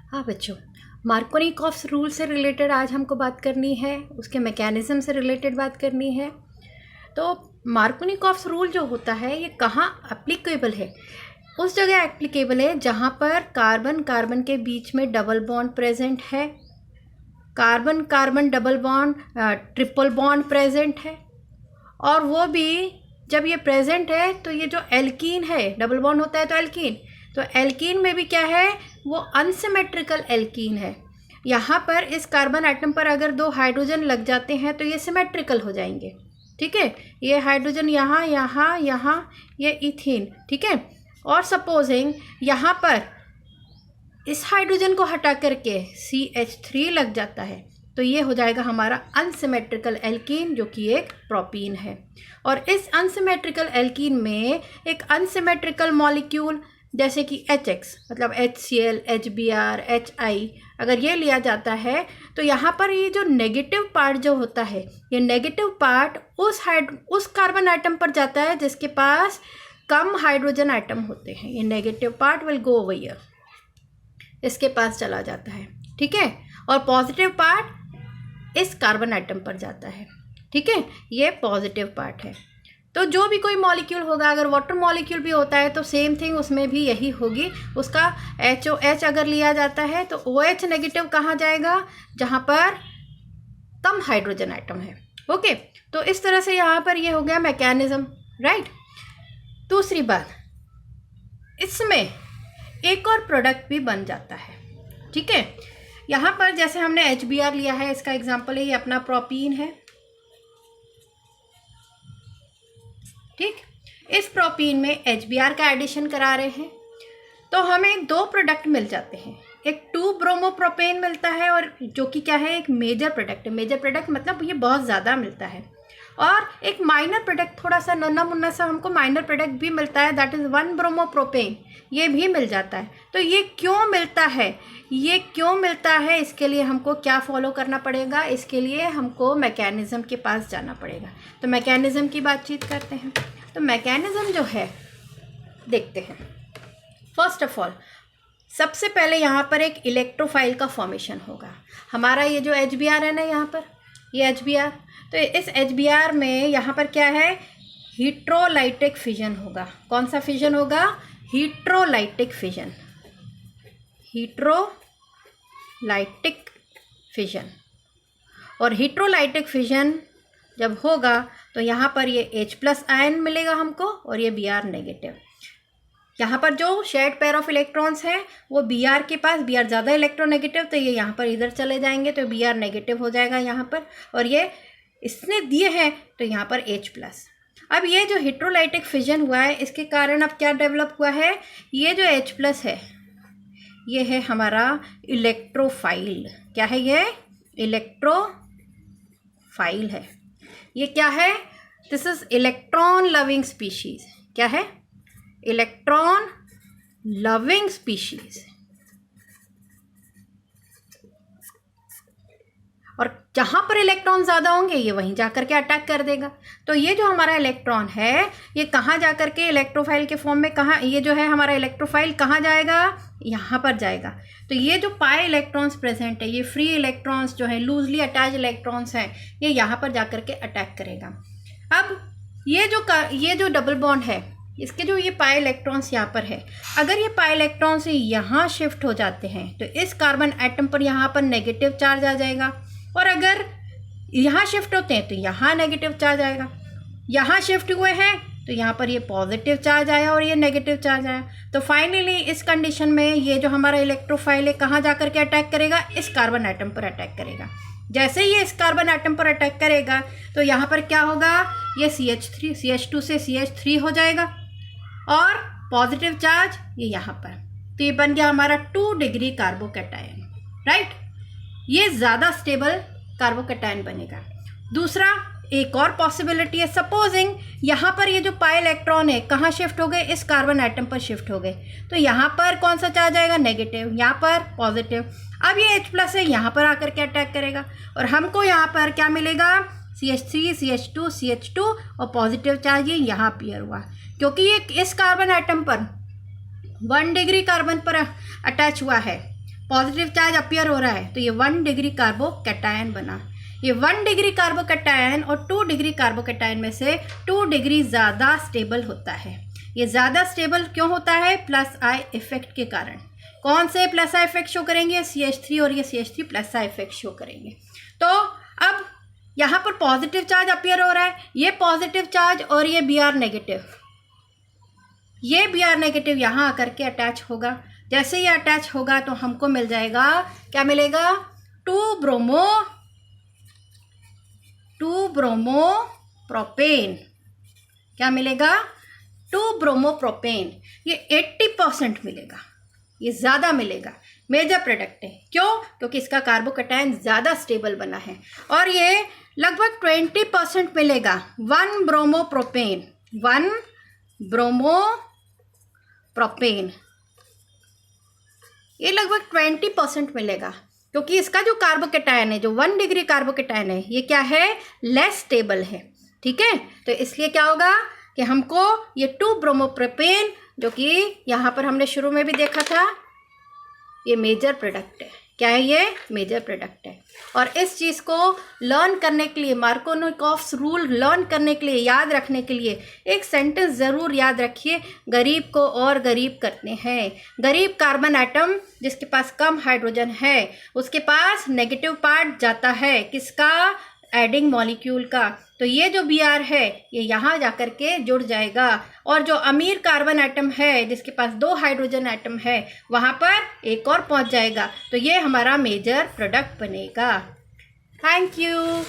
हाँ बच्चों, Markovnikov's rule से रिलेटेड आज हमको बात करनी है, उसके मैकेनिज़्म से रिलेटेड बात करनी है। तो मार्कोनिकॉफ्स रूल जो होता है ये कहाँ एप्लीकेबल है? उस जगह एप्लीकेबल है जहाँ पर कार्बन कार्बन के बीच में डबल बॉन्ड प्रेजेंट है, carbon carbon double bond triple bond present है, और वो भी जब ये प्रेजेंट है तो ये जो एल्कीन है, डबल बॉन्ड होता है तो एल्कीन में भी क्या है, वो अनसिमेट्रिकल एल्कीन है। यहाँ पर इस कार्बन एटम पर अगर दो हाइड्रोजन लग जाते हैं तो ये सिमेट्रिकल हो जाएंगे, ठीक है। ये हाइड्रोजन यहाँ यहाँ यहाँ, ये इथीन, ठीक है। और सपोजिंग यहाँ पर इस हाइड्रोजन को हटा करके CH3 लग जाता है तो ये हो जाएगा हमारा अनसिमेट्रिकल एल्कीन, जो कि एक प्रोपीन है। और इस अनसिमेट्रिकल एल्कीन में एक अनसिमेट्रिकल मॉलिक्यूल जैसे कि HX मतलब HCl, HBr, HI अगर ये लिया जाता है तो यहाँ पर ये जो नेगेटिव पार्ट जो होता है, ये नेगेटिव पार्ट उस कार्बन आइटम पर जाता है जिसके पास कम हाइड्रोजन आइटम होते हैं। ये negative part will go over here, इसके पास चला जाता है, ठीक है। और पॉजिटिव पार्ट इस कार्बन आइटम पर जाता है, ठीक है। ये पॉजिटिव पार्ट है। तो जो भी कोई मॉलिक्यूल होगा, अगर वाटर मॉलिक्यूल भी होता है तो सेम थिंग उसमें भी यही होगी। उसका HOH अगर लिया जाता है तो OH नेगेटिव कहाँ जाएगा, जहाँ पर कम हाइड्रोजन आइटम है, ओके। तो इस तरह से यहाँ पर ये हो गया मैकेनिज्म, राइट। दूसरी बात, इसमें एक और प्रोडक्ट भी बन जाता है, ठीक है। यहाँ पर जैसे हमने HBr लिया है, इसका एग्जाम्पल है, ये अपना प्रोपीन है, ठीक। इस प्रोपीन में HBr का एडिशन करा रहे हैं तो हमें दो प्रोडक्ट मिल जाते हैं। एक 2-ब्रोमोप्रोपेन मिलता है, और जो कि क्या है, एक मेजर प्रोडक्ट है। मेजर प्रोडक्ट मतलब ये बहुत ज़्यादा मिलता है। और एक माइनर प्रोडक्ट, थोड़ा सा नन्ना मुन्ना सा हमको माइनर प्रोडक्ट भी मिलता है, दैट इज़ 1-ब्रोमोप्रोपेन, ये भी मिल जाता है। तो ये क्यों मिलता है, ये क्यों मिलता है, इसके लिए हमको क्या फॉलो करना पड़ेगा, इसके लिए हमको मैकेनिज़्म के पास जाना पड़ेगा। तो मैकेनिज़्म की बातचीत करते हैं। तो मैकेनिज़्म जो है देखते हैं। फर्स्ट ऑफ ऑल, सबसे पहले यहाँ पर एक इलेक्ट्रोफाइल का फॉर्मेशन होगा। हमारा ये जो HBr है ना, यहाँ पर ये HBr, तो इस HBr में यहाँ पर क्या है, हीट्रोलाइटिक फिजन होगा। कौन सा फिजन होगा, हीट्रोलाइटिक फिजन, हीट्रोलाइटिक फिजन। और हीट्रोलाइटिक फिजन जब होगा तो यहाँ पर ये H+ आयन मिलेगा हमको, और ये Br नेगेटिव। यहाँ पर जो शेयर्ड पेयर ऑफ इलेक्ट्रॉन्स हैं वो Br के पास, Br ज़्यादा इलेक्ट्रोनेगेटिव, तो ये यहाँ पर इधर चले जाएंगे तो Br नेगेटिव हो जाएगा यहाँ पर, और ये इसने दिए हैं तो यहाँ पर H+। अब ये जो हीट्रोलाइटिक फिजन हुआ है, इसके कारण अब क्या डेवलप हुआ है, ये जो H+ है ये है हमारा इलेक्ट्रोफाइल। क्या है ये, इलेक्ट्रोफाइल है। ये क्या है, this is electron loving species. क्या है, इलेक्ट्रॉन लविंग स्पीशीज। और जहाँ पर इलेक्ट्रॉन ज़्यादा होंगे ये वहीं जाकर के अटैक कर देगा। तो ये जो हमारा इलेक्ट्रॉन है ये कहाँ जाकर के इलेक्ट्रोफाइल के फॉर्म में, कहाँ, ये जो है हमारा इलेक्ट्रोफाइल कहाँ जाएगा, यहाँ पर जाएगा। तो ये जो पाई इलेक्ट्रॉन्स प्रेजेंट है, ये फ्री इलेक्ट्रॉन्स जो है, लूजली अटैच इलेक्ट्रॉन्स हैं, ये यहाँ पर जाकर के अटैक करेगा। अब ये जो डबल बॉन्ड है, इसके जो ये पाई इलेक्ट्रॉन्स यहाँ पर है, अगर ये पाई इलेक्ट्रॉन्स यहाँ शिफ्ट हो जाते हैं तो इस कार्बन एटम पर यहाँ पर नेगेटिव चार्ज आ जाएगा, और अगर यहाँ शिफ्ट होते हैं तो यहाँ नेगेटिव चार्ज आएगा। यहाँ शिफ्ट हुए हैं तो यहाँ पर ये पॉजिटिव चार्ज आया और ये नेगेटिव चार्ज आया। तो फाइनली इस कंडीशन में ये जो हमारा इलेक्ट्रोफाइल है कहाँ जा कर के अटैक करेगा, इस कार्बन एटम पर अटैक करेगा। जैसे ही ये इस कार्बन एटम पर अटैक करेगा तो यहाँ पर क्या होगा, ये CH2 से CH3 हो जाएगा, और पॉजिटिव चार्ज ये यहाँ पर, तो ये बन गया हमारा 2 डिग्री कार्बोकैटायन, राइट। ये ज़्यादा स्टेबल कार्बोकैटायन बनेगा। दूसरा, एक और पॉसिबिलिटी है, सपोजिंग यहाँ पर ये जो पाई इलेक्ट्रॉन है कहाँ शिफ्ट हो गए, इस कार्बन एटम पर शिफ्ट हो गए, तो यहाँ पर कौन सा चार्ज आएगा, नेगेटिव, यहाँ पर पॉजिटिव। अब ये H+ है, यहाँ पर आकर के अटैक करेगा, और हमको यहाँ पर क्या मिलेगा, CH3, CH2, CH2, और पॉजिटिव चार्ज ये यहाँ अपीयर हुआ, क्योंकि ये इस कार्बन एटम पर 1 डिग्री कार्बन पर अटैच हुआ है। पॉजिटिव चार्ज अपीयर हो रहा है, तो ये 1 डिग्री कार्बोकैटायन बना। ये 1 डिग्री कार्बोकैटायन और 2 डिग्री कार्बोकैटायन में से 2 डिग्री ज़्यादा स्टेबल होता है। ये ज़्यादा स्टेबल क्यों होता है? प्लस आई इफेक्ट के कारण। कौन से प्लस आई इफेक्ट शो करेंगे? CH3 और ये CH3 plus I effect show करेंगे। तो अब यहाँ पर पॉजिटिव चार्ज अपीयर हो रहा है, ये पॉजिटिव चार्ज और ये Br नेगेटिव, ये Br नेगेटिव यहाँ आकर के अटैच होगा। जैसे ये अटैच होगा तो हमको मिल जाएगा, क्या मिलेगा? 2 ब्रोमोप्रोपेन। क्या मिलेगा? 2 ब्रोमोप्रोपेन। ये 80% मिलेगा, ये ज़्यादा मिलेगा, मेजर प्रोडक्ट है। क्यों? क्योंकि इसका कार्बोकैटायन ज़्यादा स्टेबल बना है। और ये लगभग 20% मिलेगा, 1 ब्रोमोप्रोपेन, 1 ब्रोमोप्रोपेन। ये लगभग 20% मिलेगा, क्योंकि इसका जो कार्बोकैटायन है, जो 1 डिग्री कार्बोकैटायन है, ये क्या है? लेस स्टेबल है। ठीक है, तो इसलिए क्या होगा कि हमको ये 2 ब्रोमोप्रोपेन, जो कि यहाँ पर हमने शुरू में भी देखा था, ये मेजर प्रोडक्ट है। क्या है ये? मेजर प्रोडक्ट है। और इस चीज़ को लर्न करने के लिए, मार्कोनिकॉफ्स रूल लर्न करने के लिए, याद रखने के लिए एक सेंटेंस ज़रूर याद रखिए, गरीब को और गरीब करते हैं। गरीब कार्बन एटम जिसके पास कम हाइड्रोजन है, उसके पास नेगेटिव पार्ट जाता है, किसका? एडिंग मॉलिक्यूल का। तो ये जो Br है ये यहाँ जाकर के जुड़ जाएगा, और जो अमीर कार्बन एटम है जिसके पास 2 हाइड्रोजन एटम है, वहाँ पर एक और पहुँच जाएगा। तो ये हमारा मेजर प्रोडक्ट बनेगा। Thank you.